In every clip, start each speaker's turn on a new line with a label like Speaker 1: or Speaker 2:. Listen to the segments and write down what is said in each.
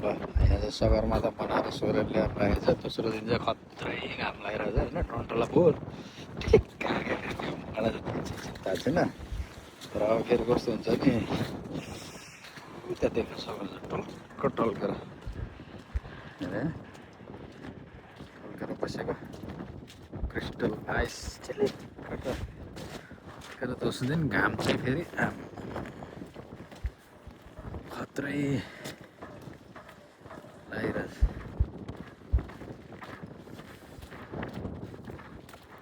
Speaker 1: ल यहाँ चाहिँ सगरमाथा बनाएर सोरेर ल्याएर राखेको छ। दोस्रो दिन चाहिँ खत्रै घाम लागिरहेको छ होइन, टन्टला फोर ठिक मलाई चिन्ता छैन। तर अब फेरि कस्तो हुन्छ नि, उता देख्न सक्नुहुन्छ टल्क टल्केर टल्केर बसेको क्रिस्टल आइस टल्केर। दोस्रो दिन घाम चाहिँ फेरि खत्रै लागिरहेछ।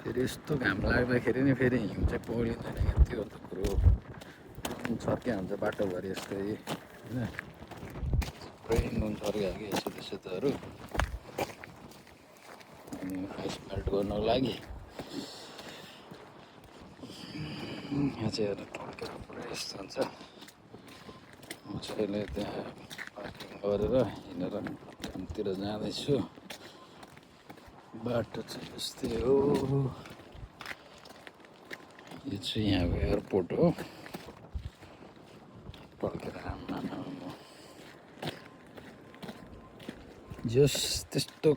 Speaker 1: फेरि यस्तो घाम लाग्दाखेरि नि फेरि हिउँ चाहिँ पौडिँदैन क्या, त्यो त कुरो छर्किया हुन्छ बाटोभरि यस्तै होइन, पुरै नुन छर्किया कि सेतो सेतोहरू। अनि आइस मेल्ट गर्नको लागि यहाँ चाहिँ हेर्नु टल्केर पुरै यस्तो हुन्छ। म चाहिँ अहिले त्यहाँ पार्किङ गरेर हिँडेर कामतिर जाँदैछु। बाटो चाहिँ यस्तै हो। यो चाहिँ यहाँको एयरपोर्ट हो। टल्केर जस त्यस्तो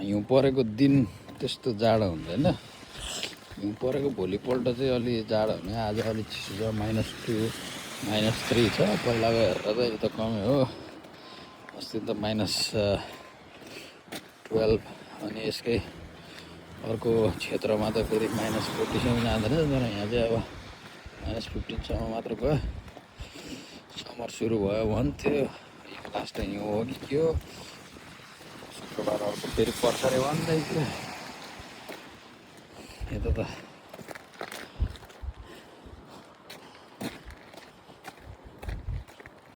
Speaker 1: हिउँ परेको दिन त्यस्तो जाडो हुँदैन। हिउँ परेको भोलिपल्ट चाहिँ अलि जाडो हुने, आज अलिक चिसो छ, -2 -3 छ। पहिलाको हेरेर त यो त कमै हो। अस्ति त -12 अनि यसकै अर्को क्षेत्रमा त फेरि -40सम्म जाँदैन। तर यहाँ चाहिँ अब -15सम्म मात्र गयो। समर सुरु भयो भन्थ्यो, लास्ट हिउँ हो कि के हो, शुक्रबार अर्को फेरि पर्छ अरे भन्दै थियो। यता त